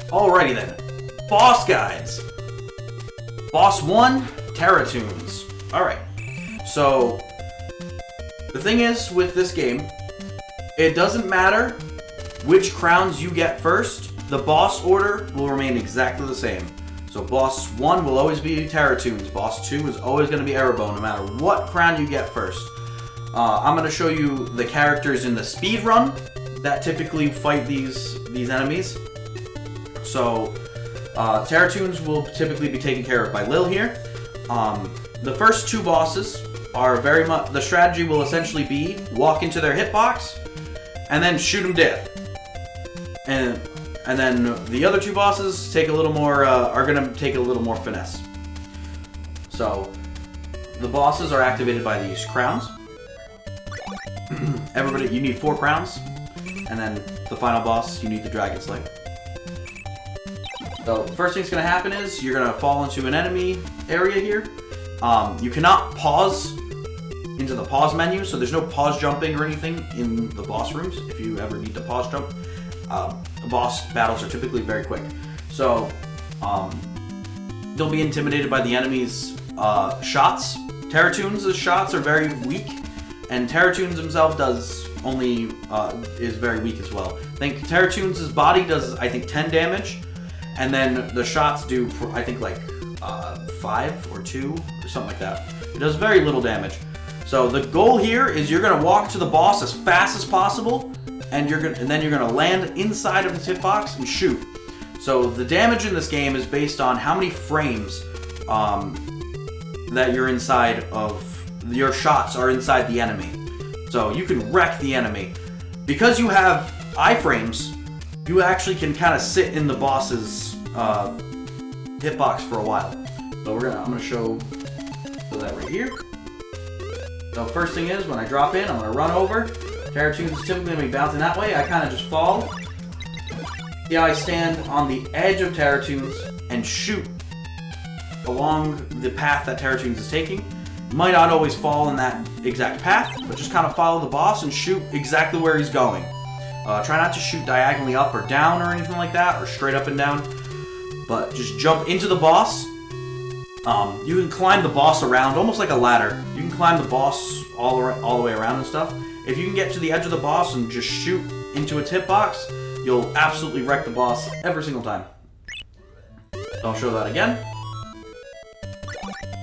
Alrighty then. Boss guides. Boss 1, Taratunes. Alright. So, the thing is with this game, it doesn't matter which crowns you get first, the boss order will remain exactly the same. So boss 1 will always be Taratunes, boss 2 is always going to be Erebone, no matter what crown you get first. I'm going to show you the characters in the speed run that typically fight these enemies. So, Taratunes will typically be taken care of by Lil here. The first 2 bosses are very much, the strategy will essentially be walk into their hitbox and then shoot them dead. And then the other 2 bosses take a little more, are going to take a little more finesse. So, the bosses are activated by these crowns. Everybody, you need 4 crowns. And then the final boss, you need the Dragon Slayer. So, the first thing's going to happen is you're going to fall into an enemy area here. You cannot pause into the pause menu, so there's no pause jumping or anything in the boss rooms if you ever need to pause jump. Boss battles are typically very quick. So, don't be intimidated by the enemy's shots. Taratunes' shots are very weak, and Taratunes himself is very weak as well. I think Taratunes' body does, 10 damage, and then the shots do, 5 or 2 or something like that. It does very little damage. So the goal here is you're gonna walk to the boss as fast as possible, and then you're gonna land inside of his hitbox and shoot. So the damage in this game is based on how many frames that you're inside of, your shots are inside the enemy. So you can wreck the enemy. Because you have iframes, you actually can kind of sit in the boss's hitbox for a while. So I'm gonna show that right here. So first thing is, when I drop in, I'm gonna run over. Taratunes is typically gonna be bouncing that way. I kind of just fall. See how I stand on the edge of Taratunes and shoot along the path that Taratunes is taking. Might not always fall in that exact path, but just kind of follow the boss and shoot exactly where he's going. Try not to shoot diagonally up or down or anything like that, or straight up and down, but just jump into the boss. You can climb the boss around, almost like a ladder. You can climb the boss all the way around and stuff. If you can get to the edge of the boss and just shoot into its hitbox, you'll absolutely wreck the boss every single time. So I'll show that again.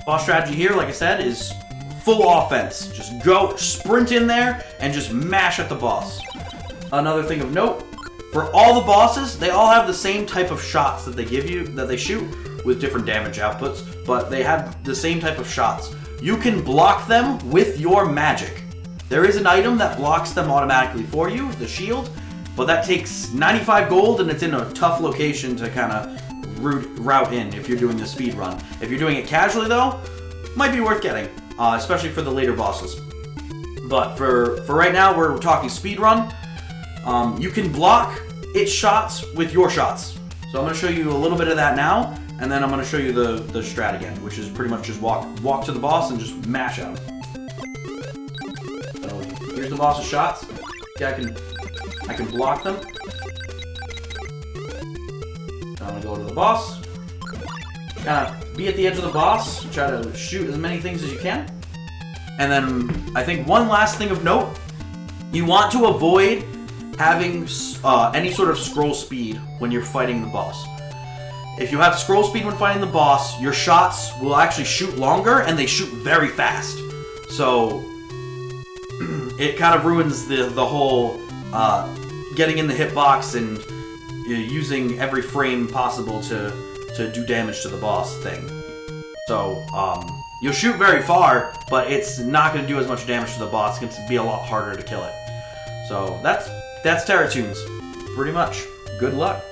Boss strategy here, like I said, is full offense. Just go, sprint in there, and just mash at the boss. Another thing of note, for all the bosses, they all have the same type of shots that they give you, that they shoot, with different damage outputs, but they have the same type of shots. You can block them with your magic. There is an item that blocks them automatically for you, the shield, but that takes 95 gold and it's in a tough location to kind of route in if you're doing the speed run. If you're doing it casually though, might be worth getting, especially for the later bosses. But for right now, we're talking speed run. You can block its shots with your shots. So I'm going to show you a little bit of that now, and then I'm going to show you the strat again, which is pretty much just walk to the boss and just mash at him. So here's the boss's shots. Yeah, I can block them. I'm going to go to the boss. Kind of be at the edge of the boss. Try to shoot as many things as you can. And then I think one last thing of note. You want to avoid having any sort of scroll speed when you're fighting the boss. If you have scroll speed when fighting the boss, your shots will actually shoot longer and they shoot very fast. So it kind of ruins the whole getting in the hitbox and using every frame possible to do damage to the boss thing. So you'll shoot very far, but it's not going to do as much damage to the boss. It's going to be a lot harder to kill it. So that's Taratunes. Pretty much. Good luck.